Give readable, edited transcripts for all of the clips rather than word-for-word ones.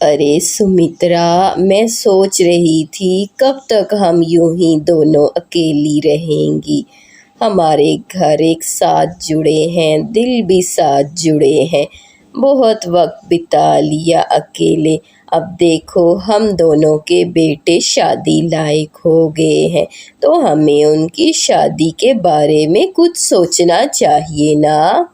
अरे सुमित्रा, मैं सोच रही थी कब तक हम यूं ही दोनों अकेली रहेंगी। हमारे घर एक साथ जुड़े हैं, दिल भी साथ जुड़े हैं। बहुत वक्त बिता लिया अकेले। अब देखो हम दोनों के बेटे शादी लायक हो गए हैं, तो हमें उनकी शादी के बारे में कुछ सोचना चाहिए ना।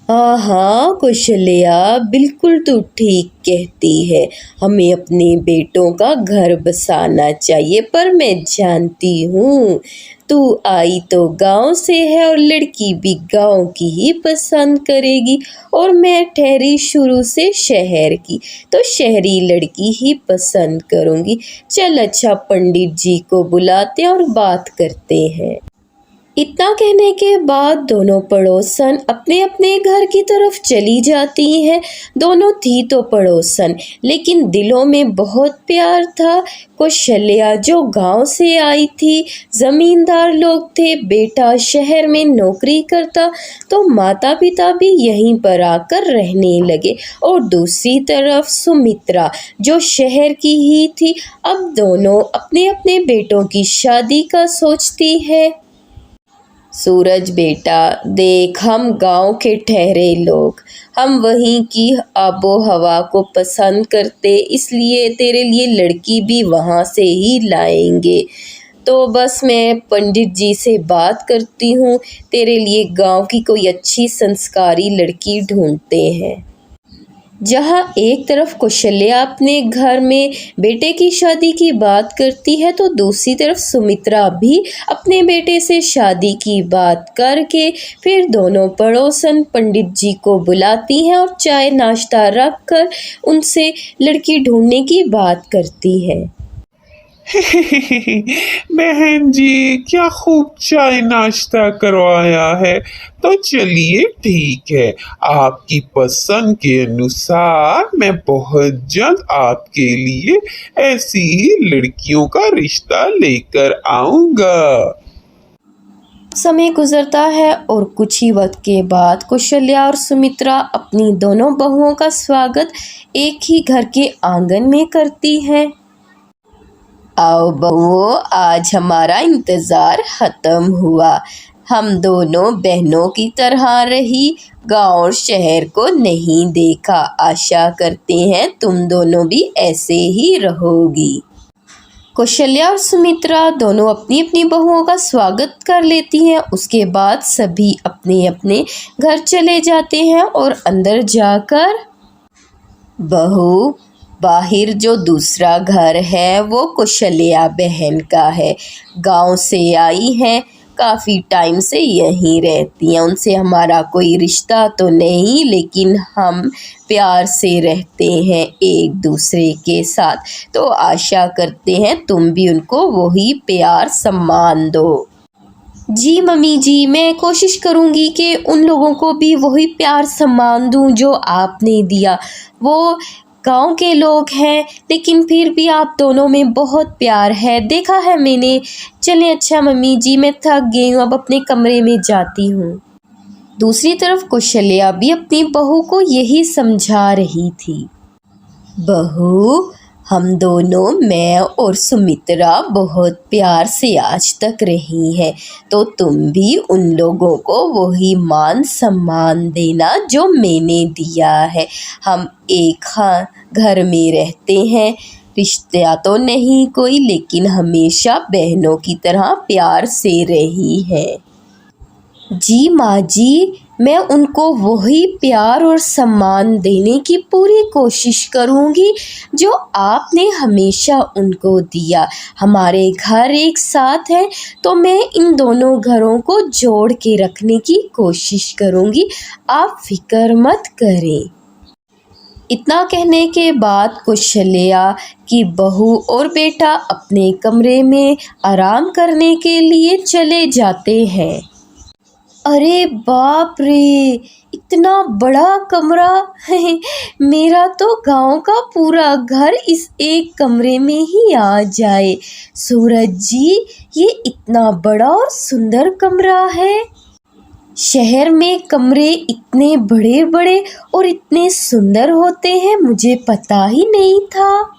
हाँ हाँ कुशल्या, बिल्कुल तू ठीक कहती है। हमें अपने बेटों का घर बसाना चाहिए, पर मैं जानती हूँ तू आई तो गांव से है और लड़की भी गांव की ही पसंद करेगी, और मैं ठहरी शुरू से शहर की, तो शहरी लड़की ही पसंद करूँगी। चल अच्छा, पंडित जी को बुलाते हैं और बात करते हैं। इतना कहने के बाद दोनों पड़ोसन अपने अपने घर की तरफ चली जाती हैं। दोनों थी तो पड़ोसन, लेकिन दिलों में बहुत प्यार था। कौशल्या जो गांव से आई थी, जमींदार लोग थे, बेटा शहर में नौकरी करता, तो माता पिता भी यहीं पर आकर रहने लगे। और दूसरी तरफ सुमित्रा जो शहर की ही थी, अब दोनों अपने अपने बेटों की शादी का सोचती है। सूरज बेटा देख, हम गांव के ठहरे लोग, हम वहीं की आबो हवा को पसंद करते, इसलिए तेरे लिए लड़की भी वहां से ही लाएंगे। तो बस मैं पंडित जी से बात करती हूँ, तेरे लिए गांव की कोई अच्छी संस्कारी लड़की ढूंढते हैं। जहाँ एक तरफ कौशल्या अपने घर में बेटे की शादी की बात करती है, तो दूसरी तरफ सुमित्रा भी अपने बेटे से शादी की बात करके फिर दोनों पड़ोसन पंडित जी को बुलाती हैं और चाय नाश्ता रख कर उनसे लड़की ढूंढने की बात करती है। बहन जी, क्या खूब चाय नाश्ता करवाया है। तो चलिए ठीक है, आपकी पसंद के अनुसार मैं बहुत जल्द आपके लिए ऐसी ही लड़कियों का रिश्ता लेकर आऊंगा। समय गुजरता है और कुछ ही वक्त के बाद कौशल्या और सुमित्रा अपनी दोनों बहुओं का स्वागत एक ही घर के आंगन में करती हैं। आओ बहुओं, आज हमारा इंतज़ार ख़त्म हुआ। हम दोनों बहनों की तरह रही, गांव और शहर को नहीं देखा। आशा करते हैं तुम दोनों भी ऐसे ही रहोगी। कौशल्या और सुमित्रा दोनों अपनी अपनी बहुओं का स्वागत कर लेती हैं। उसके बाद सभी अपने अपने घर चले जाते हैं और अंदर जाकर बहू, बाहर जो दूसरा घर है वो कौशल्या बहन का है। गांव से आई हैं, काफ़ी टाइम से यहीं रहती हैं। उनसे हमारा कोई रिश्ता तो नहीं, लेकिन हम प्यार से रहते हैं एक दूसरे के साथ, तो आशा करते हैं तुम भी उनको वही प्यार सम्मान दो। जी मम्मी जी, मैं कोशिश करूँगी कि उन लोगों को भी वही प्यार सम्मान दूँ जो आपने दिया। वो गांव के लोग हैं, लेकिन फिर भी आप दोनों में बहुत प्यार है, देखा है मैंने। चलें अच्छा मम्मी जी, मैं थक गई हूँ, अब अपने कमरे में जाती हूँ। दूसरी तरफ कौशल्या भी अपनी बहू को यही समझा रही थी। बहू, हम दोनों, मैं और सुमित्रा बहुत प्यार से आज तक रही हैं, तो तुम भी उन लोगों को वही मान सम्मान देना जो मैंने दिया है। हम एक घर में रहते हैं, रिश्ता तो नहीं कोई, लेकिन हमेशा बहनों की तरह प्यार से रही है। जी माँ जी, मैं उनको वही प्यार और सम्मान देने की पूरी कोशिश करूँगी जो आपने हमेशा उनको दिया। हमारे घर एक साथ हैं, तो मैं इन दोनों घरों को जोड़ के रखने की कोशिश करूँगी, आप फिक्र मत करें। इतना कहने के बाद कौशल्या की बहू और बेटा अपने कमरे में आराम करने के लिए चले जाते हैं। अरे बाप रे, इतना बड़ा कमरा है। मेरा तो गांव का पूरा घर इस एक कमरे में ही आ जाए। सूरज जी, ये इतना बड़ा और सुंदर कमरा है। शहर में कमरे इतने बड़े बड़े और इतने सुंदर होते हैं, मुझे पता ही नहीं था।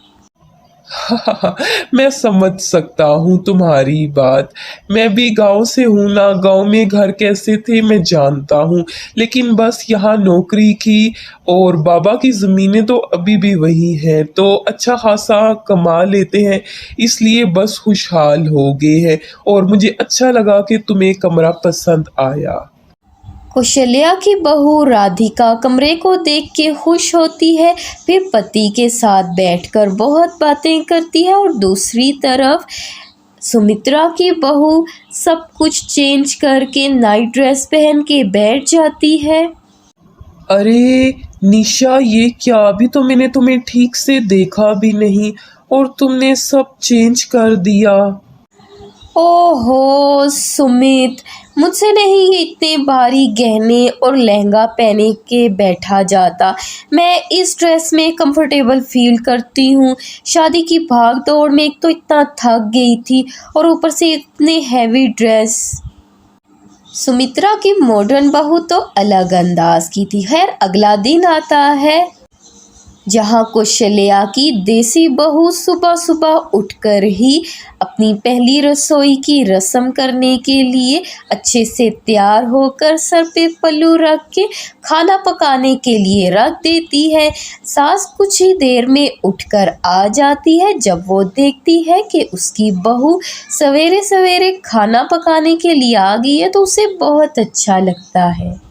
मैं समझ सकता हूँ तुम्हारी बात। मैं भी गांव से हूँ ना, गांव में घर कैसे थे मैं जानता हूँ। लेकिन बस यहाँ नौकरी की और बाबा की ज़मीनें तो अभी भी वही हैं, तो अच्छा खासा कमा लेते हैं, इसलिए बस खुशहाल हो गए हैं। और मुझे अच्छा लगा कि तुम्हें कमरा पसंद आया। कौशल्या की बहू राधिका कमरे को देख के खुश होती है, फिर पति के साथ बैठकर बहुत बातें करती है और दूसरी तरफ सुमित्रा की बहू सब कुछ चेंज करके नाइट ड्रेस पहन के बैठ जाती है। अरे निशा, ये क्या? अभी तो मैंने तुम्हें ठीक से देखा भी नहीं और तुमने सब चेंज कर दिया। ओहो सुमित, मुझसे नहीं ये इतने भारी गहने और लहंगा पहने के बैठा जाता। मैं इस ड्रेस में कंफर्टेबल फील करती हूँ। शादी की भाग दौड़ में एक तो इतना थक गई थी और ऊपर से इतने हैवी ड्रेस। सुमित्रा की मॉडर्न बहू तो अलग अंदाज की थी। खैर, अगला दिन आता है जहाँ कौशल्या की देसी बहू सुबह सुबह उठकर ही अपनी पहली रसोई की रस्म करने के लिए अच्छे से तैयार होकर सर पे पल्लू रख के खाना पकाने के लिए रख देती है। सास कुछ ही देर में उठकर आ जाती है। जब वो देखती है कि उसकी बहू सवेरे सवेरे खाना पकाने के लिए आ गई है तो उसे बहुत अच्छा लगता है।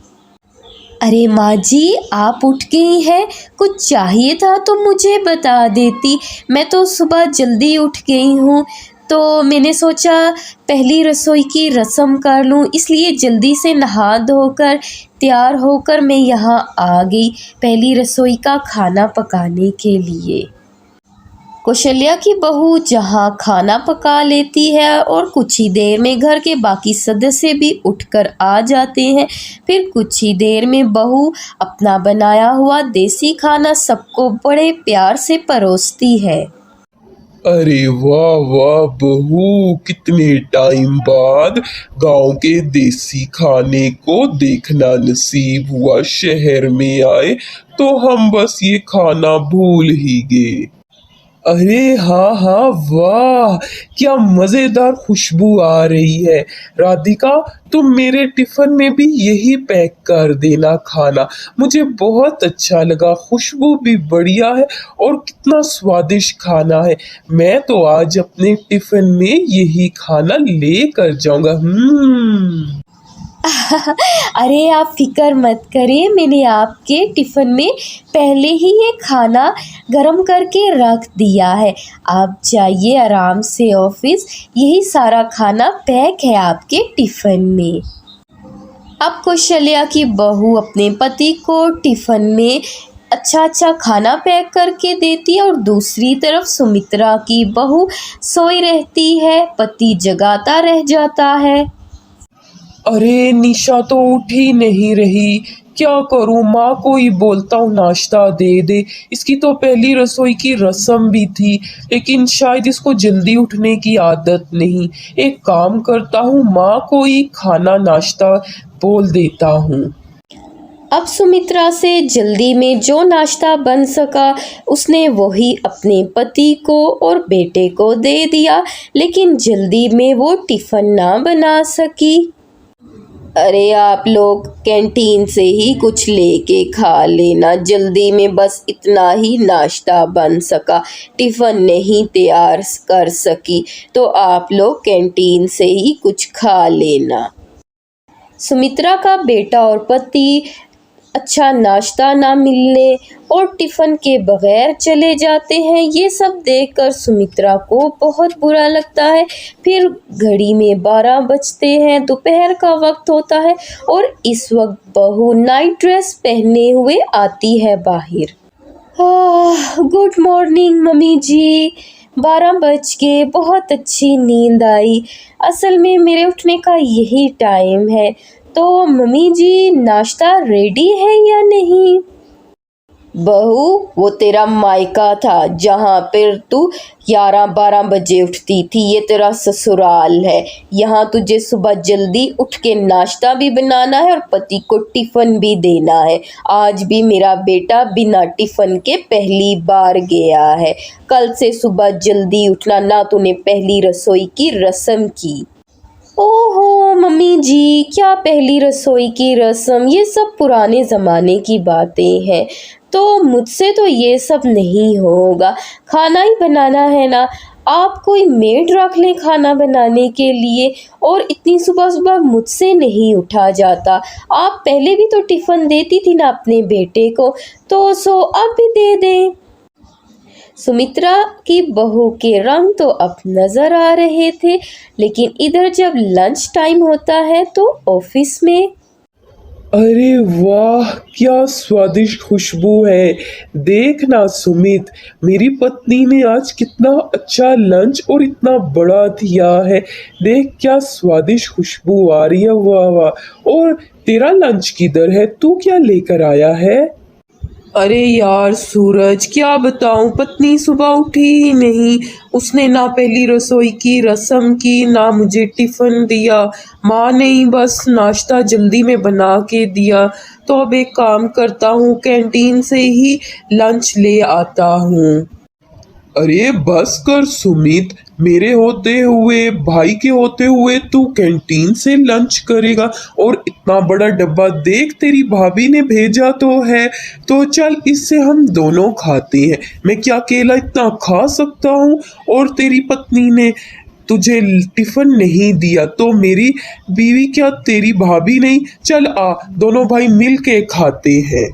अरे माँ जी, आप उठ गई हैं? कुछ चाहिए था तो मुझे बता देती। मैं तो सुबह जल्दी उठ गई हूँ, तो मैंने सोचा पहली रसोई की रस्म कर लूँ, इसलिए जल्दी से नहा धोकर तैयार होकर मैं यहाँ आ गई पहली रसोई का खाना पकाने के लिए। कौशल्या की बहू जहाँ खाना पका लेती है और कुछ ही देर में घर के बाकी सदस्य भी उठकर आ जाते हैं। फिर कुछ ही देर में बहू अपना बनाया हुआ देसी खाना सबको बड़े प्यार से परोसती है। अरे वाह वाह बहू, कितने टाइम बाद गांव के देसी खाने को देखना नसीब हुआ। शहर में आए तो हम बस ये खाना भूल ही गए। अरे हाँ हाँ, वाह क्या मज़ेदार खुशबू आ रही है। राधिका, तुम मेरे टिफ़िन में भी यही पैक कर देना खाना। मुझे बहुत अच्छा लगा, खुशबू भी बढ़िया है और कितना स्वादिष्ट खाना है। मैं तो आज अपने टिफ़िन में यही खाना लेकर जाऊंगा। अरे आप फिक्र मत करिए, मैंने आपके टिफ़िन में पहले ही ये खाना गरम करके रख दिया है। आप जाइए आराम से ऑफिस, यही सारा खाना पैक है आपके टिफ़िन में। अब कौशल्या की बहू अपने पति को टिफ़िन में अच्छा अच्छा खाना पैक करके देती है और दूसरी तरफ सुमित्रा की बहू सोई रहती है, पति जगाता रह जाता है। अरे निशा तो उठ ही नहीं रही, क्या करूँ? माँ को ही बोलता हूँ नाश्ता दे दे। इसकी तो पहली रसोई की रस्म भी थी, लेकिन शायद इसको जल्दी उठने की आदत नहीं। एक काम करता हूँ, माँ को ही खाना नाश्ता बोल देता हूँ। अब सुमित्रा से जल्दी में जो नाश्ता बन सका उसने वही अपने पति को और बेटे को दे दिया, लेकिन जल्दी में वो टिफ़िन ना बना सकी। अरे आप लोग कैंटीन से ही कुछ लेके खा लेना, जल्दी में बस इतना ही नाश्ता बन सका, टिफ़िन नहीं तैयार कर सकी, तो आप लोग कैंटीन से ही कुछ खा लेना। सुमित्रा का बेटा और पति अच्छा नाश्ता ना मिलने और टिफ़िन के बगैर चले जाते हैं, ये सब देखकर सुमित्रा को बहुत बुरा लगता है। फिर घड़ी में 12 बजते हैं, दोपहर का वक्त होता है और इस वक्त बहू नाइट ड्रेस पहने हुए आती है बाहर। गुड मॉर्निंग मम्मी जी, 12 बज के बहुत अच्छी नींद आई। असल में मेरे उठने का यही टाइम है, तो मम्मी जी नाश्ता रेडी है या नहीं? बहू, वो तेरा मायका था जहाँ पर तू 11-12 बजे उठती थी। ये तेरा ससुराल है। यहाँ तुझे सुबह जल्दी उठ के नाश्ता भी बनाना है और पति को टिफ़िन भी देना है। आज भी मेरा बेटा बिना टिफ़िन के पहली बार गया है। कल से सुबह जल्दी उठना, ना तूने पहली रसोई की रस्म की। ओहो मम्मी जी, क्या पहली रसोई की रस्म, ये सब पुराने ज़माने की बातें हैं। तो मुझसे तो ये सब नहीं होगा। खाना ही बनाना है ना। आप कोई मेड रख लें खाना बनाने के लिए। और इतनी सुबह सुबह मुझसे नहीं उठा जाता। आप पहले भी तो टिफ़िन देती थी ना अपने बेटे को, तो सो अब भी दे दें। सुमित्रा की बहू के रंग तो अब नजर आ रहे थे, लेकिन इधर जब लंच टाइम होता है तो ऑफिस में अरे वाह, क्या स्वादिष्ट खुशबू है। देखना सुमित, मेरी पत्नी ने आज कितना अच्छा लंच और इतना बड़ा दिया है। देख क्या स्वादिष्ट खुशबू आ रही है। वाह वाह। और तेरा लंच किधर है? तू क्या लेकर आया है? अरे यार सूरज, क्या बताऊं, पत्नी सुबह उठी ही नहीं। उसने ना पहली रसोई की रस्म की, ना मुझे टिफिन दिया। माँ ने ही बस नाश्ता जल्दी में बना के दिया। तो अब एक काम करता हूँ, कैंटीन से ही लंच ले आता हूँ। अरे बस कर सुमित, मेरे होते हुए, भाई के होते हुए तू कैंटीन से लंच करेगा? और इतना बड़ा डब्बा देख, तेरी भाभी ने भेजा तो है। तो चल इससे हम दोनों खाते हैं। मैं क्या अकेला इतना खा सकता हूँ? और तेरी पत्नी ने तुझे टिफिन नहीं दिया तो मेरी बीवी क्या तेरी भाभी नहीं? चल आ, दोनों भाई मिल के खाते हैं।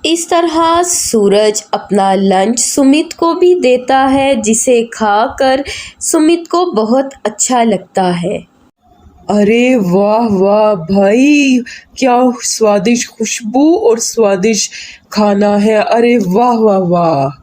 इस तरह सूरज अपना लंच सुमित को भी देता है, जिसे खाकर सुमित को बहुत अच्छा लगता है। अरे वाह वाह भाई, क्या स्वादिष्ट खुशबू और स्वादिष्ट खाना है। अरे वाह वाह वाह।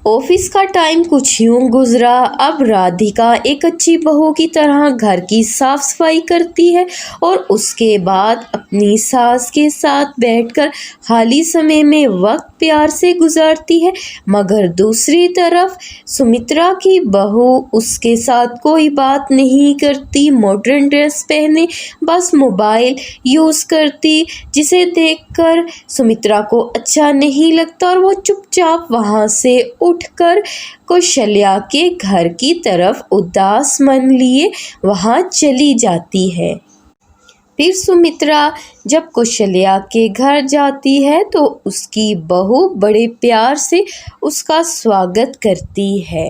ऑफिस का टाइम कुछ यूं गुजरा। अब राधिका एक अच्छी बहू की तरह घर की साफ सफाई करती है और उसके बाद अपनी सास के साथ बैठकर खाली समय में वक्त प्यार से गुजारती है। मगर दूसरी तरफ सुमित्रा की बहू उसके साथ कोई बात नहीं करती, मॉडर्न ड्रेस पहने बस मोबाइल यूज़ करती, जिसे देखकर सुमित्रा को अच्छा नहीं लगता और वो चुपचाप वहाँ से उठकर कौशल्या के घर की तरफ उदास मन लिए वहाँ चली जाती है। फिर सुमित्रा जब कौशल्या के घर जाती है तो उसकी बहू बड़े प्यार से उसका स्वागत करती है।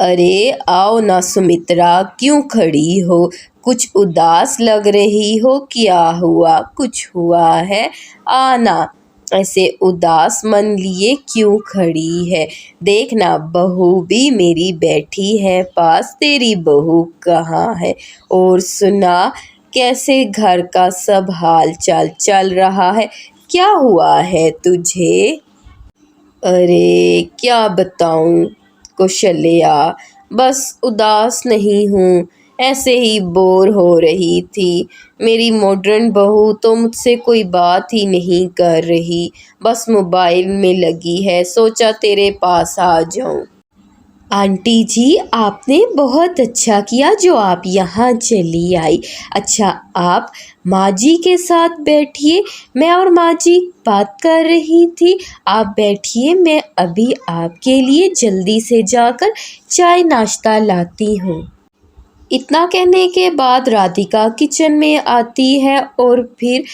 अरे आओ ना सुमित्रा, क्यों खड़ी हो? कुछ उदास लग रही हो, क्या हुआ? कुछ हुआ है? आना, ऐसे उदास मन लिए क्यों खड़ी है? देखना बहू भी मेरी बैठी है पास, तेरी बहू कहाँ है? और सुना, कैसे घर का सब हाल चाल चल रहा है? क्या हुआ है तुझे? अरे क्या बताऊं कौशल्या, बस उदास नहीं हूँ, ऐसे ही बोर हो रही थी। मेरी मॉडर्न बहू तो मुझसे कोई बात ही नहीं कर रही, बस मोबाइल में लगी है। सोचा तेरे पास आ जाऊं। आंटी जी, आपने बहुत अच्छा किया जो आप यहाँ चली आई। अच्छा, आप माँ जी के साथ बैठिए, मैं और माँ जी बात कर रही थी। आप बैठिए, मैं अभी आपके लिए जल्दी से जाकर चाय नाश्ता लाती हूँ। इतना कहने के बाद राधिका किचन में आती है और फिर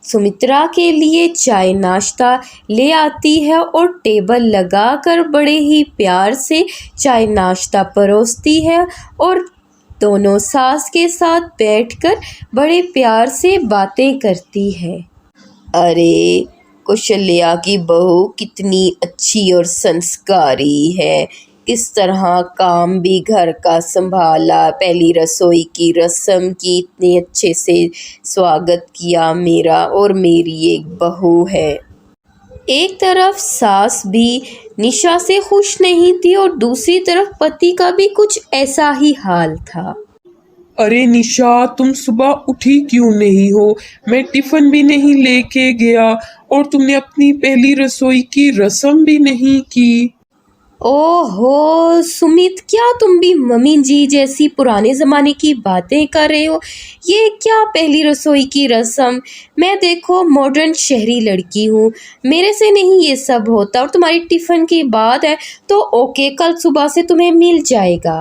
सुमित्रा के लिए चाय नाश्ता ले आती है और टेबल लगाकर बड़े ही प्यार से चाय नाश्ता परोसती है और दोनों सास के साथ बैठकर बड़े प्यार से बातें करती है। अरे कौशल्या की बहू कितनी अच्छी और संस्कारी है, किस तरह काम भी घर का संभाला, पहली रसोई की रस्म की, इतने अच्छे से स्वागत किया मेरा, और मेरी एक बहू है। एक तरफ सास भी निशा से खुश नहीं थी और दूसरी तरफ पति का भी कुछ ऐसा ही हाल था। अरे निशा, तुम सुबह उठी क्यों नहीं हो? मैं टिफिन भी नहीं लेके गया और तुमने अपनी पहली रसोई की रस्म भी नहीं की। ओहो सुमित, क्या तुम भी मम्मी जी जैसी पुराने ज़माने की बातें कर रहे हो? ये क्या पहली रसोई की रस्म? मैं देखो मॉडर्न शहरी लड़की हूँ, मेरे से नहीं ये सब होता। और तुम्हारी टिफ़िन की बात है तो ओके, कल सुबह से तुम्हें मिल जाएगा।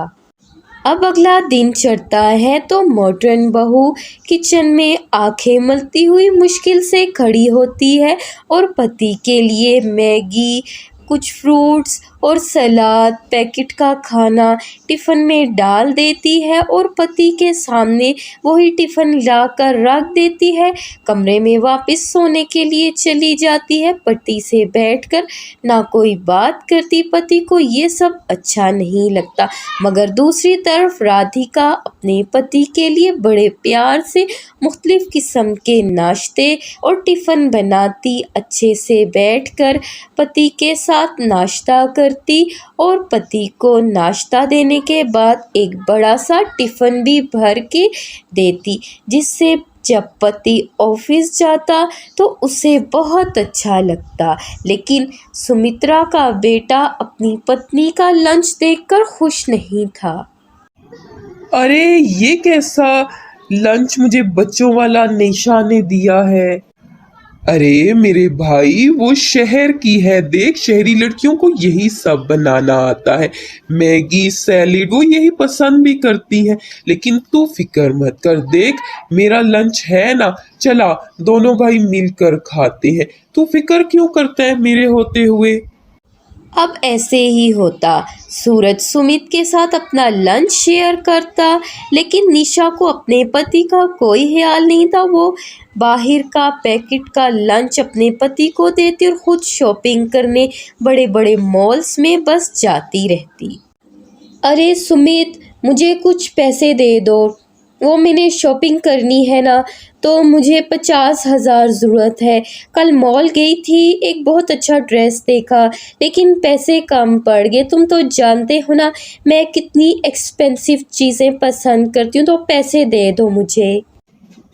अब अगला दिन चढ़ता है तो मॉडर्न बहू किचन में आंखें मलती हुई मुश्किल से खड़ी होती है और पति के लिए मैगी, कुछ फ्रूट्स और सलाद, पैकेट का खाना टिफ़िन में डाल देती है और पति के सामने वही टिफ़िन लाकर रख देती है। कमरे में वापस सोने के लिए चली जाती है, पति से बैठकर ना कोई बात करती। पति को ये सब अच्छा नहीं लगता, मगर दूसरी तरफ राधिका अपने पति के लिए बड़े प्यार से मुख्तलिफ किस्म के नाश्ते और टिफ़िन बनाती, अच्छे से बैठकर पति के साथ नाश्ता करती और पति को नाश्ता देने के बाद एक बड़ा सा टिफ़िन भी भर के देती, जिससे जब पति ऑफिस जाता तो उसे बहुत अच्छा लगता। लेकिन सुमित्रा का बेटा अपनी पत्नी का लंच देखकर खुश नहीं था। अरे ये कैसा लंच मुझे बच्चों वाला निशा ने दिया है? अरे मेरे भाई, वो शहर की है, देख शहरी लड़कियों को यही सब बनाना आता है। मैगी, सैलेड वो यही पसंद भी करती हैं। लेकिन तू फिक्र मत कर, देख मेरा लंच है ना, चला दोनों भाई मिलकर खाते हैं। तू फिक्र क्यों करता है मेरे होते हुए? अब ऐसे ही होता, सूरज सुमित के साथ अपना लंच शेयर करता, लेकिन निशा को अपने पति का कोई ख्याल नहीं था। वो बाहर का पैकेट का लंच अपने पति को देती और खुद शॉपिंग करने बड़े बड़े मॉल्स में बस जाती रहती। अरे सुमित, मुझे कुछ पैसे दे दो, वो मैंने शॉपिंग करनी है ना, तो मुझे 50,000 ज़रूरत है। कल मॉल गई थी, एक बहुत अच्छा ड्रेस देखा, लेकिन पैसे कम पड़ गए। तुम तो जानते हो ना मैं कितनी एक्सपेंसिव चीज़ें पसंद करती हूँ, तो पैसे दे दो मुझे।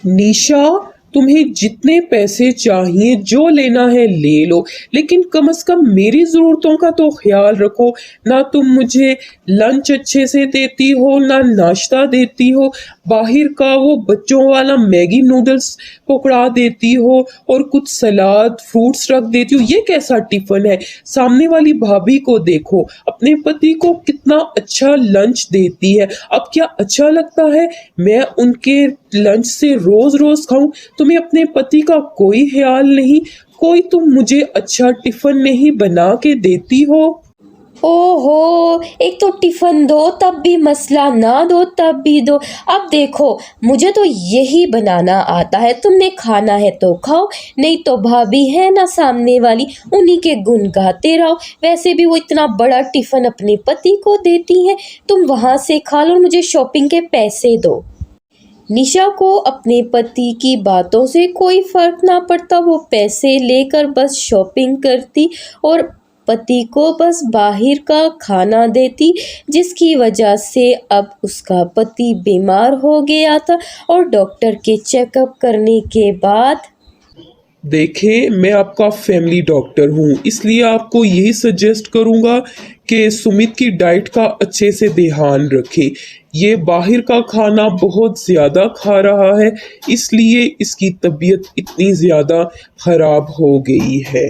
निशा, तुम्हें जितने पैसे चाहिए जो लेना है ले लो, लेकिन कम से कम मेरी ज़रूरतों का तो ख्याल रखो। ना तुम मुझे लंच अच्छे से देती हो, ना नाश्ता देती हो, बाहर का वो बच्चों वाला मैगी नूडल्स पकड़ा देती हो और कुछ सलाद फ्रूट्स रख देती हो। ये कैसा टिफ़िन है? सामने वाली भाभी को देखो, अपने पति को कितना अच्छा लंच देती है। अब क्या अच्छा लगता है मैं उनके लंच से रोज रोज खाऊं? तुम्हें अपने पति का कोई ख्याल नहीं? कोई तुम मुझे अच्छा टिफिन नहीं बना के देती हो? ओहो, एक तो टिफ़िन दो तब भी मसला, ना दो तब भी दो। अब देखो मुझे तो यही बनाना आता है, तुमने खाना है तो खाओ, नहीं तो भाभी है ना सामने वाली, उन्हीं के गुण गाते रहो। वैसे भी वो इतना बड़ा टिफ़िन अपने पति को देती हैं, तुम वहाँ से खा लो और मुझे शॉपिंग के पैसे दो। निशा को अपने पति की बातों से कोई फर्क ना पड़ता, वो पैसे लेकर बस शॉपिंग करती और पति को बस बाहर का खाना देती, जिसकी वजह से अब उसका पति बीमार हो गया था और डॉक्टर के चेकअप करने के बाद। देखें, मैं आपका फैमिली डॉक्टर हूँ, इसलिए आपको यही सजेस्ट करूँगा कि सुमित की डाइट का अच्छे से ध्यान रखें। ये बाहर का खाना बहुत ज़्यादा खा रहा है, इसलिए इसकी तबीयत इतनी ज़्यादा ख़राब हो गई है।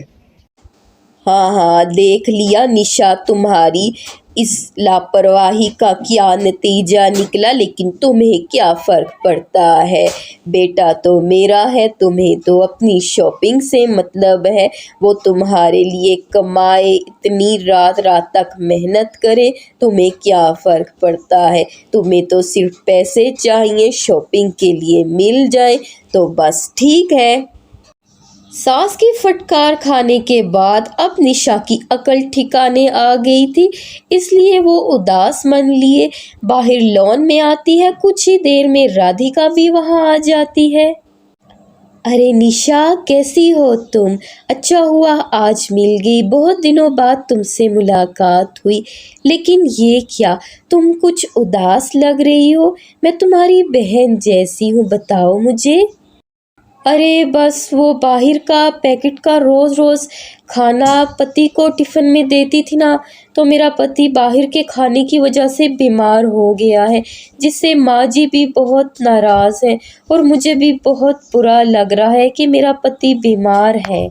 हाँ हाँ, देख लिया निशा, तुम्हारी इस लापरवाही का क्या नतीजा निकला। लेकिन तुम्हें क्या फ़र्क पड़ता है, बेटा तो मेरा है, तुम्हें तो अपनी शॉपिंग से मतलब है। वो तुम्हारे लिए कमाए, इतनी रात रात तक मेहनत करे, तुम्हें क्या फ़र्क पड़ता है? तुम्हें तो सिर्फ पैसे चाहिए, शॉपिंग के लिए मिल जाए तो बस ठीक है। सास की फटकार खाने के बाद अब निशा की अकल ठिकाने आ गई थी, इसलिए वो उदास मन लिए बाहर लॉन में आती है। कुछ ही देर में राधिका भी वहां आ जाती है। अरे निशा, कैसी हो तुम? अच्छा हुआ आज मिल गई, बहुत दिनों बाद तुमसे मुलाकात हुई। लेकिन ये क्या, तुम कुछ उदास लग रही हो? मैं तुम्हारी बहन जैसी हूँ, बताओ मुझे। अरे बस वो बाहर का पैकेट का रोज़ रोज़ खाना पति को टिफ़िन में देती थी ना, तो मेरा पति बाहर के खाने की वजह से बीमार हो गया है, जिससे माँ जी भी बहुत नाराज़ है और मुझे भी बहुत बुरा लग रहा है कि मेरा पति बीमार है।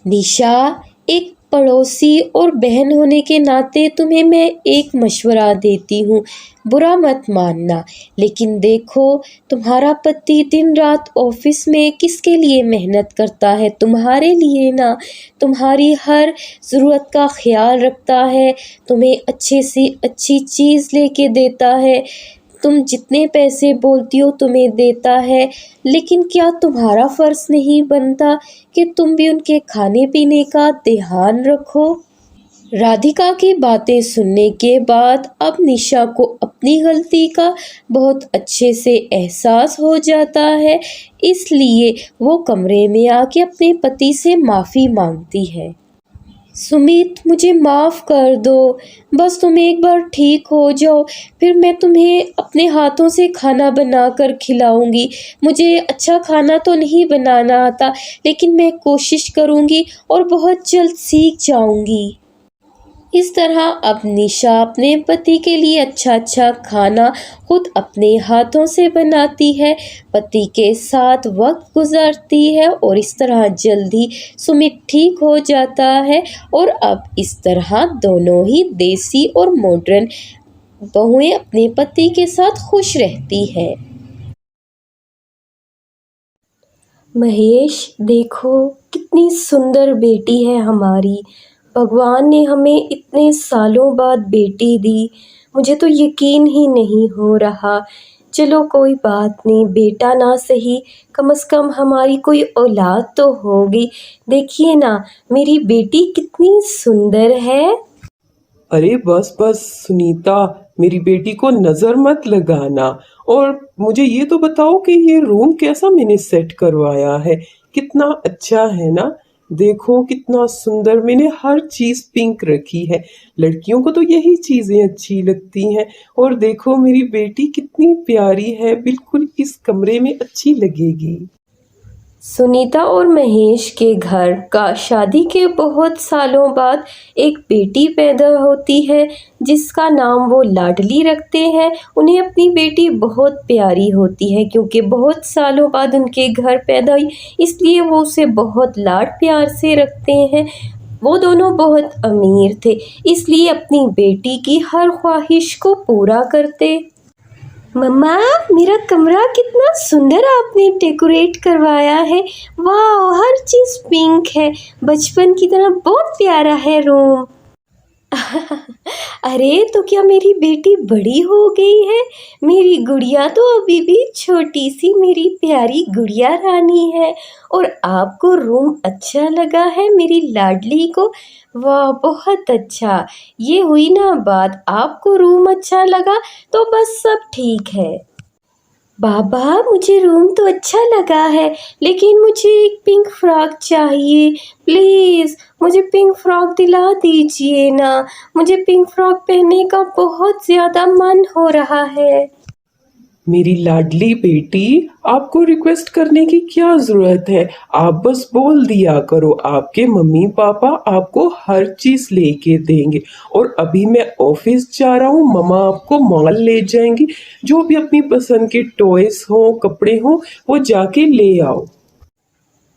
निशा, एक पड़ोसी और बहन होने के नाते तुम्हें मैं एक मशवरा देती हूँ, बुरा मत मानना। लेकिन देखो, तुम्हारा पति दिन रात ऑफिस में किसके लिए मेहनत करता है? तुम्हारे लिए ना। तुम्हारी हर ज़रूरत का ख्याल रखता है, तुम्हें अच्छे से अच्छी चीज़ लेके देता है, तुम जितने पैसे बोलती हो तुम्हें देता है। लेकिन क्या तुम्हारा फ़र्ज़ नहीं बनता कि तुम भी उनके खाने पीने का ध्यान रखो? राधिका की बातें सुनने के बाद अब निशा को अपनी गलती का बहुत अच्छे से एहसास हो जाता है, इसलिए वो कमरे में आके अपने पति से माफ़ी मांगती है। सुमित, मुझे माफ़ कर दो, बस तुम एक बार ठीक हो जाओ, फिर मैं तुम्हें अपने हाथों से खाना बना कर खिलाऊंगी। मुझे अच्छा खाना तो नहीं बनाना आता, लेकिन मैं कोशिश करूंगी और बहुत जल्द सीख जाऊंगी। इस तरह अब निशा अपने पति के लिए अच्छा अच्छा खाना खुद अपने हाथों से बनाती है, पति के साथ वक्त गुजारती है और इस तरह जल्दी सुमित ठीक हो जाता है। और अब इस तरह दोनों ही देसी और मॉडर्न बहुएं अपने पति के साथ खुश रहती है। महेश, देखो कितनी सुंदर बेटी है हमारी। भगवान ने हमें इतने सालों बाद बेटी दी, मुझे तो यकीन ही नहीं हो रहा। चलो कोई बात नहीं, बेटा ना सही, कम से कम हमारी कोई औलाद तो होगी। देखिए ना, मेरी बेटी कितनी सुंदर है। अरे बस बस सुनीता, मेरी बेटी को नज़र मत लगाना। और मुझे ये तो बताओ कि ये रूम कैसा मैंने सेट करवाया है? कितना अच्छा है ना? देखो कितना सुंदर, मैंने हर चीज़ पिंक रखी है। लड़कियों को तो यही चीज़ें अच्छी लगती हैं। और देखो मेरी बेटी कितनी प्यारी है, बिल्कुल इस कमरे में अच्छी लगेगी। सुनीता और महेश के घर का शादी के बहुत सालों बाद एक बेटी पैदा होती है, जिसका नाम वो लाडली रखते हैं। उन्हें अपनी बेटी बहुत प्यारी होती है, क्योंकि बहुत सालों बाद उनके घर पैदा हुई, इसलिए वो उसे बहुत लाड प्यार से रखते हैं। वो दोनों बहुत अमीर थे, इसलिए अपनी बेटी की हर ख्वाहिश को पूरा करते। मम्मा, मेरा कमरा कितना सुंदर आपने डेकोरेट करवाया है। वाह, हर चीज़ पिंक है, बचपन की तरह बहुत प्यारा है रूम। अरे तो क्या मेरी बेटी बड़ी हो गई है? मेरी गुड़िया तो अभी भी छोटी सी मेरी प्यारी गुड़िया रानी है। और आपको रूम अच्छा लगा है मेरी लाडली को? वाह, बहुत अच्छा। ये हुई ना बात, आपको रूम अच्छा लगा तो बस सब ठीक है। बाबा, मुझे रूम तो अच्छा लगा है, लेकिन मुझे एक पिंक फ्रॉक चाहिए। प्लीज़ मुझे पिंक फ्रॉक दिला दीजिए ना। मुझे पिंक फ्रॉक पहनने का बहुत ज़्यादा मन हो रहा है। मेरी लाडली बेटी, आपको रिक्वेस्ट करने की क्या जरूरत है? आप बस बोल दिया करो, आपके मम्मी पापा आपको हर चीज लेके देंगे। और अभी मैं ऑफिस जा रहा हूँ, मम्मा आपको मॉल ले जाएंगी। जो भी अपनी पसंद के टॉयज हो, कपड़े हो, वो जाके ले आओ।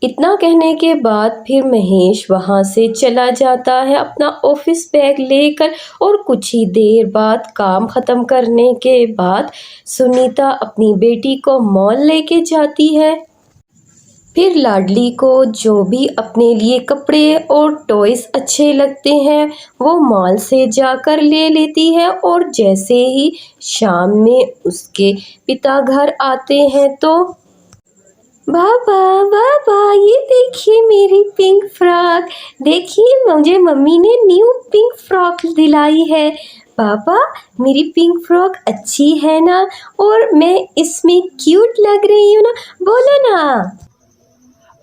इतना कहने के बाद फिर महेश वहाँ से चला जाता है अपना ऑफिस बैग लेकर। और कुछ ही देर बाद काम ख़त्म करने के बाद सुनीता अपनी बेटी को मॉल लेके जाती है। फिर लाडली को जो भी अपने लिए कपड़े और टॉयज अच्छे लगते हैं वो मॉल से जाकर ले लेती है। और जैसे ही शाम में उसके पिता घर आते हैं तो बाबा, बाबा, ये देखिए मेरी पिंक फ्रॉक। देखिए, मुझे मम्मी ने न्यू पिंक फ्रॉक दिलाई है। पापा, मेरी पिंक फ्रॉक अच्छी है ना? और मैं इसमें क्यूट लग रही हूँ ना? बोलो ना।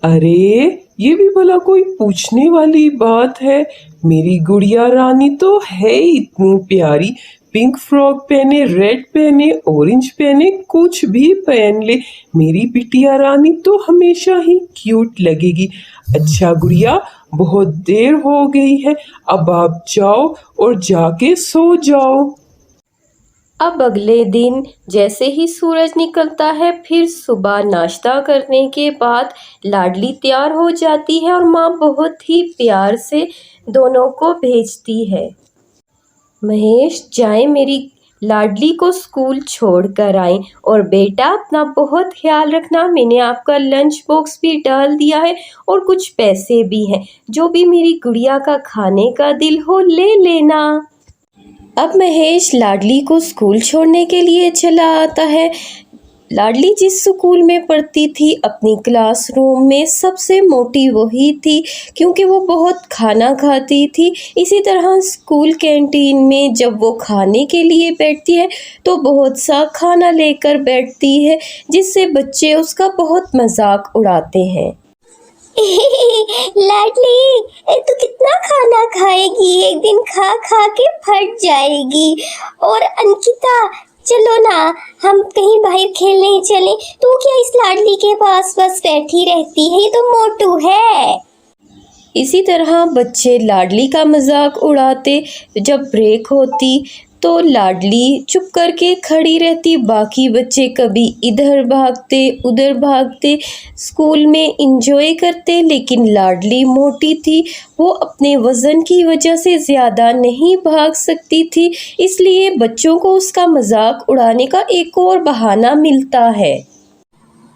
अरे, ये भी भला कोई पूछने वाली बात है। मेरी गुड़िया रानी तो है ही इतनी प्यारी। पिंक फ्रॉक पहने, रेड पहने, ऑरेंज पहने, कुछ भी पहन ले, मेरी बिटिया रानी तो हमेशा ही क्यूट लगेगी। अच्छा गुड़िया, बहुत देर हो गई है, अब आप जाओ और जाके सो जाओ। अब अगले दिन जैसे ही सूरज निकलता है, फिर सुबह नाश्ता करने के बाद लाडली तैयार हो जाती है और माँ बहुत ही प्यार से दोनों को भेजती है। महेश, जाए मेरी लाडली को स्कूल छोड़ कर आए, और बेटा अपना बहुत ख्याल रखना। मैंने आपका लंच बॉक्स भी डाल दिया है और कुछ पैसे भी हैं, जो भी मेरी गुड़िया का खाने का दिल हो ले लेना। अब महेश लाडली को स्कूल छोड़ने के लिए चला आता है। लाडली जिस स्कूल में पढ़ती थी, अपनी क्लासरूम में सबसे मोटी वही थी, क्योंकि वो बहुत खाना खाती थी। इसी तरह स्कूल कैंटीन में जब वो खाने के लिए बैठती है तो बहुत सा खाना लेकर बैठती है, जिससे बच्चे उसका बहुत मजाक उड़ाते हैं। लाडली, तू कितना खाना खाएगी? एक दिन खा खा के फट जाएगी। और अंकिता, चलो ना, हम कहीं बाहर खेलने चलें। तू क्या इस लाडली के पास बस बैठी रहती है? ये तो मोटू है। इसी तरह बच्चे लाडली का मजाक उड़ाते। जब ब्रेक होती तो लाडली चुप करके खड़ी रहती, बाकी बच्चे कभी इधर भागते उधर भागते, स्कूल में एंजॉय करते। लेकिन लाडली मोटी थी, वो अपने वज़न की वजह से ज़्यादा नहीं भाग सकती थी, इसलिए बच्चों को उसका मजाक उड़ाने का एक और बहाना मिलता है।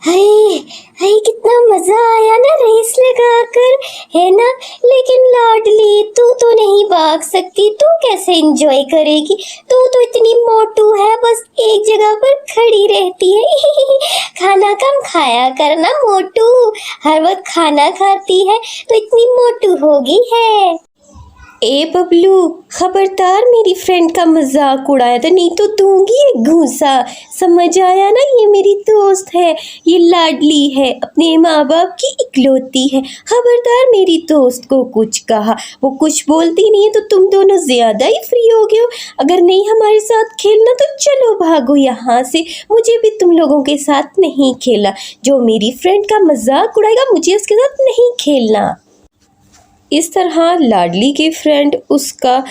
हाय हाय, कितना मजा आया ना रेस लगाकर, है ना? लेकिन लाडली, तू तो नहीं भाग सकती, तू कैसे एंजॉय करेगी? तू तो इतनी मोटू है, बस एक जगह पर खड़ी रहती है। खाना कम खाया करना मोटू, हर वक्त खाना खाती है तो इतनी मोटू हो गई है। ए बबलू, खबरदार मेरी फ्रेंड का मजाक उड़ाया था, नहीं तो दूंगी एक घूंसा। समझ आया ना? ये मेरी दोस्त है, ये लाडली है, अपने माँ बाप की इकलौती है। खबरदार मेरी दोस्त को कुछ कहा, वो कुछ बोलती नहीं है तो तुम दोनों ज़्यादा ही फ्री हो गए हो। अगर नहीं हमारे साथ खेलना तो चलो भागो यहाँ से, मुझे भी तुम लोगों के साथ नहीं खेलना। जो मेरी फ्रेंड का मजाक उड़ाएगा, मुझे उसके साथ नहीं खेलना। इस तरह लाडली के फ्रेंड उसका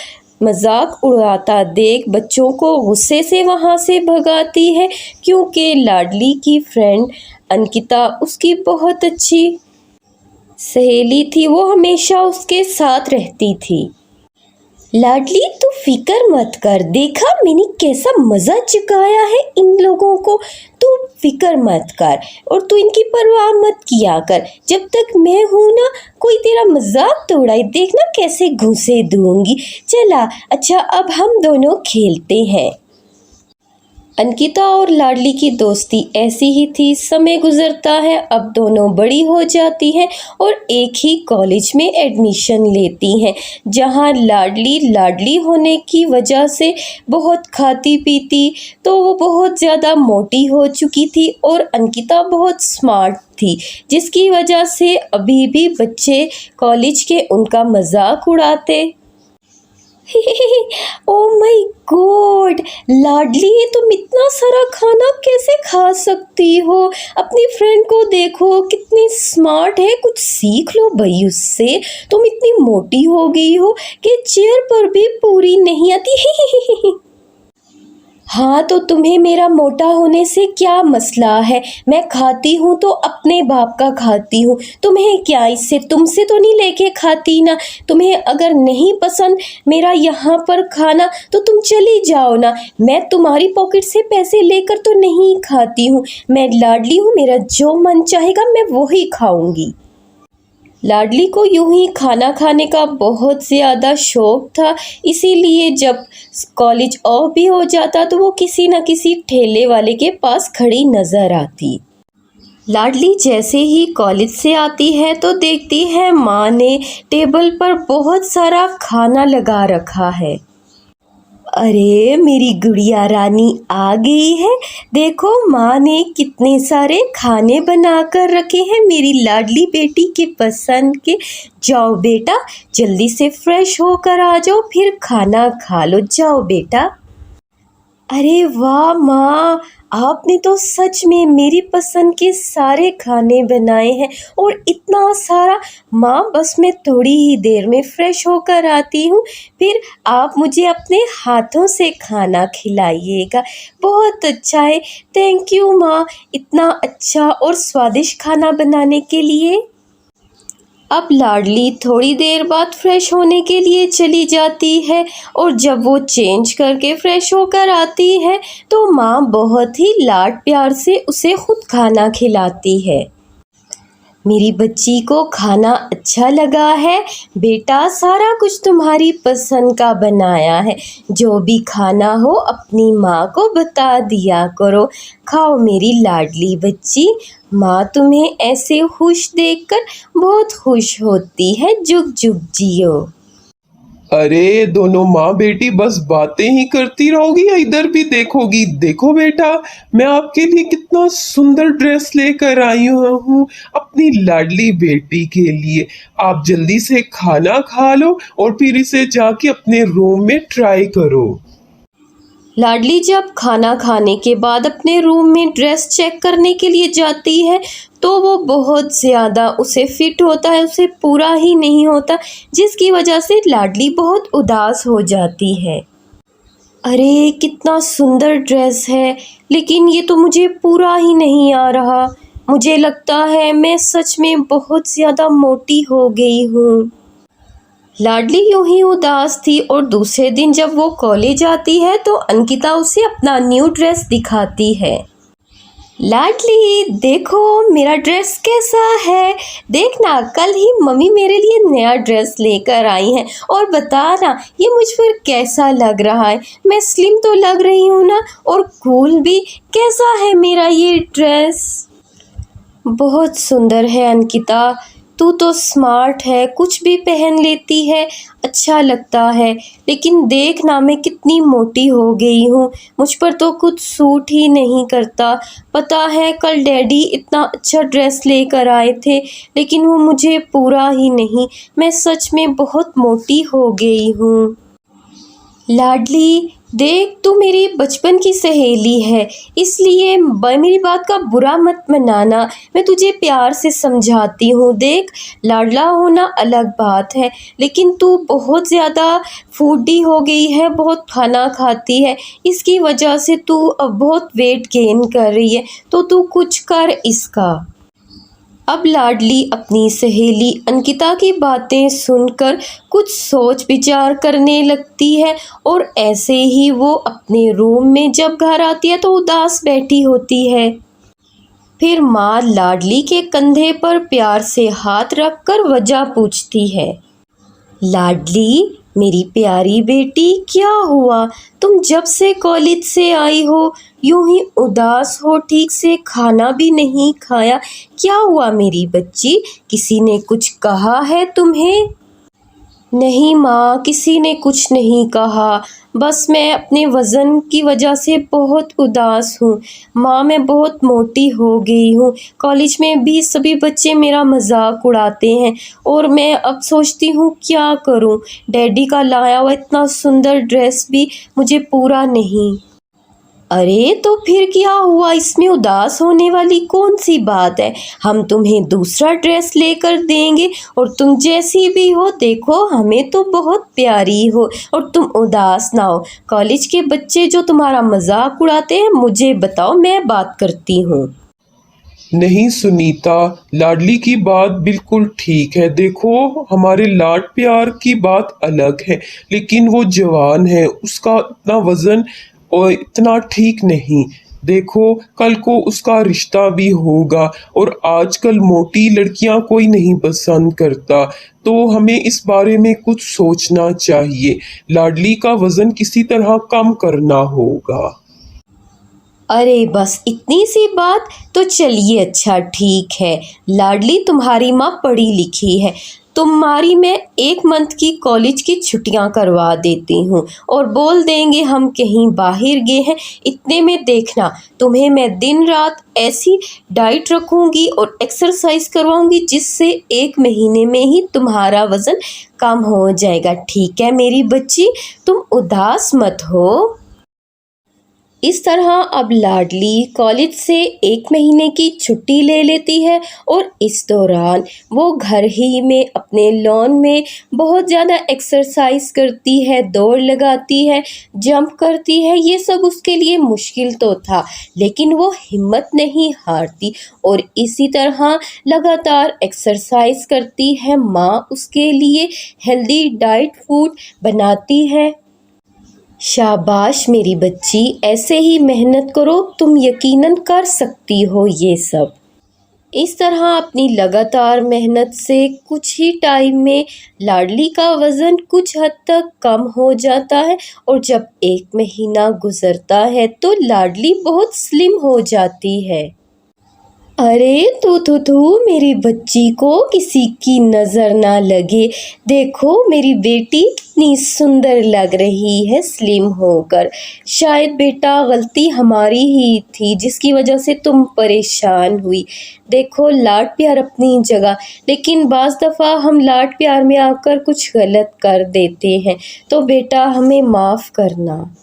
मजाक उड़ाता देख बच्चों को गुस्से से वहाँ से भगाती है, क्योंकि लाडली की फ्रेंड अंकिता उसकी बहुत अच्छी सहेली थी, वो हमेशा उसके साथ रहती थी। लाडली, तू फिक्र मत कर, देखा मैंने कैसा मज़ा चुकाया है इन लोगों को। तू फिक्र मत कर और तू इनकी परवाह मत किया कर। जब तक मैं हूँ ना, कोई तेरा मजाक तो उड़ाए, देखना कैसे घूंसे दूंगी। चला, अच्छा अब हम दोनों खेलते हैं। अंकिता और लाडली की दोस्ती ऐसी ही थी। समय गुजरता है, अब दोनों बड़ी हो जाती हैं और एक ही कॉलेज में एडमिशन लेती हैं, जहां लाडली होने की वजह से बहुत खाती पीती, तो वो बहुत ज़्यादा मोटी हो चुकी थी, और अंकिता बहुत स्मार्ट थी, जिसकी वजह से अभी भी बच्चे कॉलेज के उनका मजाक उड़ाते। ओह माय गॉड लाडली, तुम इतना सारा खाना कैसे खा सकती हो? अपनी फ्रेंड को देखो, कितनी स्मार्ट है, कुछ सीख लो भाई उससे। तुम इतनी मोटी हो गई हो कि चेयर पर भी पूरी नहीं आती। हाँ, तो तुम्हें मेरा मोटा होने से क्या मसला है? मैं खाती हूँ तो अपने बाप का खाती हूँ, तुम्हें क्या इससे? तुमसे तो नहीं लेके खाती ना। तुम्हें अगर नहीं पसंद मेरा यहाँ पर खाना तो तुम चली जाओ ना, मैं तुम्हारी पॉकेट से पैसे लेकर तो नहीं खाती हूँ। मैं लाडली हूँ, मेरा जो मन चाहेगा मैं वही खाऊंगी। लाडली को यूं ही खाना खाने का बहुत ज़्यादा शौक था, इसीलिए जब कॉलेज ऑफ भी हो जाता तो वो किसी न किसी ठेले वाले के पास खड़ी नज़र आती। लाडली जैसे ही कॉलेज से आती है तो देखती है माँ ने टेबल पर बहुत सारा खाना लगा रखा है। अरे मेरी गुड़िया रानी आ गई है। देखो माँ ने कितने सारे खाने बनाकर रखे हैं मेरी लाडली बेटी के पसंद के। जाओ बेटा जल्दी से फ्रेश होकर आ जाओ, फिर खाना खा लो। जाओ बेटा। अरे वाह माँ, आपने तो सच में मेरी पसंद के सारे खाने बनाए हैं और इतना सारा। माँ बस मैं थोड़ी ही देर में फ्रेश होकर आती हूँ, फिर आप मुझे अपने हाथों से खाना खिलाइएगा। बहुत अच्छा है। थैंक यू माँ, इतना अच्छा और स्वादिष्ट खाना बनाने के लिए। अब लाडली थोड़ी देर बाद फ्रेश होने के लिए चली जाती है और जब वो चेंज करके फ्रेश होकर आती है तो माँ बहुत ही लाड प्यार से उसे खुद खाना खिलाती है। मेरी बच्ची को खाना अच्छा लगा है बेटा, सारा कुछ तुम्हारी पसंद का बनाया है। जो भी खाना हो अपनी माँ को बता दिया करो। खाओ मेरी लाडली बच्ची, माँ तुम्हें ऐसे खुश देखकर बहुत खुश होती है। जुग जुग जियो। अरे दोनों माँ बेटी बस बातें ही करती रहोगी या इधर भी देखोगी? देखो बेटा, मैं आपके लिए कितना सुंदर ड्रेस लेकर आई हूँ अपनी लाडली बेटी के लिए। आप जल्दी से खाना खा लो और फिर इसे जाके अपने रूम में ट्राई करो। लाडली जब खाना खाने के बाद अपने रूम में ड्रेस चेक करने के लिए जाती है तो वो बहुत ज़्यादा उसे फिट होता है, उसे पूरा ही नहीं होता, जिसकी वजह से लाडली बहुत उदास हो जाती है। अरे कितना सुंदर ड्रेस है, लेकिन ये तो मुझे पूरा ही नहीं आ रहा। मुझे लगता है मैं सच में बहुत ज़्यादा मोटी हो गई हूँ। लाडली यूं ही उदास थी और दूसरे दिन जब वो कॉलेज आती है तो अंकिता उसे अपना न्यू ड्रेस दिखाती है। लाडली देखो मेरा ड्रेस कैसा है, देखना कल ही मम्मी मेरे लिए नया ड्रेस लेकर आई है और बताना ये मुझ पर कैसा लग रहा है। मैं स्लिम तो लग रही हूँ ना, और कूल भी। कैसा है मेरा ये ड्रेस? बहुत सुंदर है अंकिता, तू तो स्मार्ट है, कुछ भी पहन लेती है, अच्छा लगता है। लेकिन देख ना मैं कितनी मोटी हो गई हूँ, मुझ पर तो कुछ सूट ही नहीं करता। पता है कल डैडी इतना अच्छा ड्रेस लेकर आए थे, लेकिन वो मुझे पूरा ही नहीं। मैं सच में बहुत मोटी हो गई हूँ। लाडली देख, तू मेरी बचपन की सहेली है, इसलिए मेरी बात का बुरा मत मनाना। मैं तुझे प्यार से समझाती हूँ। देख, लाडला होना अलग बात है, लेकिन तू बहुत ज़्यादा फूडी हो गई है, बहुत खाना खाती है, इसकी वजह से तू अब बहुत वेट गेन कर रही है, तो तू कुछ कर इसका। अब लाडली अपनी सहेली अंकिता की बातें सुनकर कुछ सोच विचार करने लगती है और ऐसे ही वो अपने रूम में जब घर आती है तो उदास बैठी होती है। फिर माँ लाडली के कंधे पर प्यार से हाथ रखकर वजह पूछती है। लाडली मेरी प्यारी बेटी, क्या हुआ? तुम जब से कॉलेज से आई हो यूं ही उदास हो, ठीक से खाना भी नहीं खाया। क्या हुआ मेरी बच्ची? किसी ने कुछ कहा है तुम्हें? नहीं माँ, किसी ने कुछ नहीं कहा, बस मैं अपने वज़न की वजह से बहुत उदास हूँ। माँ मैं बहुत मोटी हो गई हूँ, कॉलेज में भी सभी बच्चे मेरा मजाक उड़ाते हैं और मैं अब सोचती हूँ क्या करूँ। डैडी का लाया हुआ इतना सुंदर ड्रेस भी मुझे पूरा नहीं। अरे तो फिर क्या हुआ, इसमें उदास होने वाली कौन सी बात है? हम तुम्हें दूसरा ड्रेस लेकर देंगे और तुम जैसी भी हो, देखो हमें तो बहुत प्यारी हो और तुम उदास ना हो। कॉलेज के बच्चे जो तुम्हारा मजाक उड़ाते हैं मुझे बताओ, मैं बात करती हूँ। नहीं सुनीता, लाडली की बात बिल्कुल ठीक है। देखो हमारे लाड प्यार की बात अलग है, लेकिन वो जवान है, उसका इतना वजन और इतना ठीक नहीं। देखो कल को उसका रिश्ता भी होगा और आजकल मोटी लड़कियां कोई नहीं पसंद करता, तो हमें इस बारे में कुछ सोचना चाहिए। लाडली का वजन किसी तरह कम करना होगा। अरे बस इतनी सी बात, तो चलिए अच्छा ठीक है। लाडली तुम्हारी माँ पढ़ी लिखी है, तुम्हारी मैं 1 मंथ की कॉलेज की छुट्टियां करवा देती हूँ और बोल देंगे हम कहीं बाहर गए हैं। इतने में देखना, तुम्हें मैं दिन रात ऐसी डाइट रखूँगी और एक्सरसाइज करवाऊँगी जिससे 1 महीने में ही तुम्हारा वज़न कम हो जाएगा। ठीक है मेरी बच्ची, तुम उदास मत हो। इस तरह अब लाडली कॉलेज से 1 महीने की छुट्टी ले लेती है और इस दौरान वो घर ही में अपने लॉन में बहुत ज़्यादा एक्सरसाइज करती है, दौड़ लगाती है, जंप करती है। ये सब उसके लिए मुश्किल तो था, लेकिन वो हिम्मत नहीं हारती और इसी तरह लगातार एक्सरसाइज करती है। माँ उसके लिए हेल्दी डाइट फूड बनाती है। शाबाश मेरी बच्ची, ऐसे ही मेहनत करो, तुम यकीनन कर सकती हो ये सब। इस तरह अपनी लगातार मेहनत से कुछ ही टाइम में लाडली का वज़न कुछ हद तक कम हो जाता है और जब 1 महीना गुजरता है तो लाडली बहुत स्लिम हो जाती है। अरे तू मेरी बच्ची को किसी की नज़र ना लगे। देखो मेरी बेटी कितनी सुंदर लग रही है स्लिम होकर। शायद बेटा गलती हमारी ही थी जिसकी वजह से तुम परेशान हुई। देखो लाड प्यार अपनी जगह, लेकिन बाज़ दफ़ा हम लाड प्यार में आकर कुछ गलत कर देते हैं, तो बेटा हमें माफ़ करना।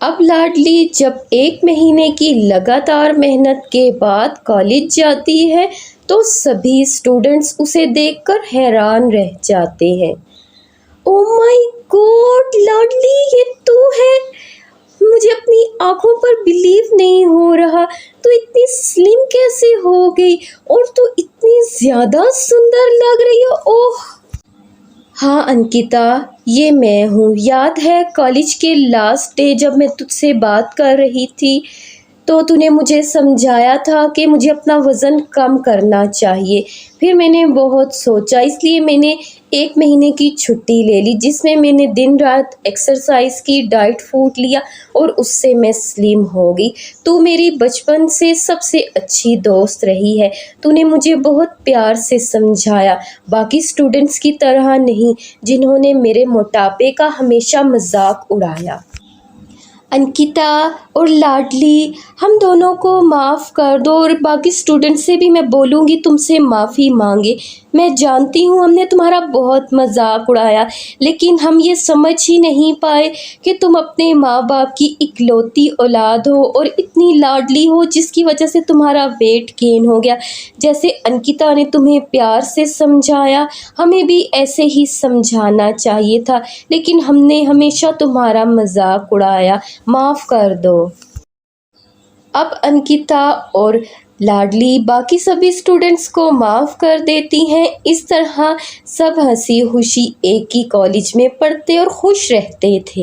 अब लाडली जब 1 महीने की लगातार मेहनत के बाद कॉलेज जाती है तो सभी स्टूडेंट्स उसे देखकर हैरान रह जाते हैं। ओह माय गॉड लाडली, ये तू है? मुझे अपनी आँखों पर बिलीव नहीं हो रहा। तू इतनी स्लिम कैसे हो गई और तू इतनी ज़्यादा सुंदर लग रही हो। ओह हाँ अंकिता, ये मैं हूँ। याद है कॉलेज के लास्ट डे जब मैं तुझसे बात कर रही थी तो तूने मुझे समझाया था कि मुझे अपना वज़न कम करना चाहिए। फिर मैंने बहुत सोचा, इसलिए मैंने 1 महीने की छुट्टी ले ली जिसमें मैंने दिन रात एक्सरसाइज की, डाइट फूड लिया और उससे मैं स्लिम हो गई। तू मेरी बचपन से सबसे अच्छी दोस्त रही है। तूने मुझे बहुत प्यार से समझाया, बाकी स्टूडेंट्स की तरह नहीं जिन्होंने मेरे मोटापे का हमेशा मजाक उड़ाया। अंकिता और लाडली, हम दोनों को माफ़ कर दो और बाकी स्टूडेंट से भी मैं बोलूँगी तुमसे माफ़ी मांगे। मैं जानती हूँ हमने तुम्हारा बहुत मजाक उड़ाया, लेकिन हम ये समझ ही नहीं पाए कि तुम अपने माँ बाप की इकलौती औलाद हो और इतनी लाडली हो जिसकी वजह से तुम्हारा वेट गेन हो गया। जैसे अंकिता ने तुम्हें प्यार से समझाया, हमें भी ऐसे ही समझाना चाहिए था, लेकिन हमने हमेशा तुम्हारा मजाक उड़ाया। माफ़ कर दो। अब अंकिता और लाडली बाकी सभी स्टूडेंट्स को माफ़ कर देती हैं। इस तरह सब हंसी खुशी एक ही कॉलेज में पढ़ते और खुश रहते थे।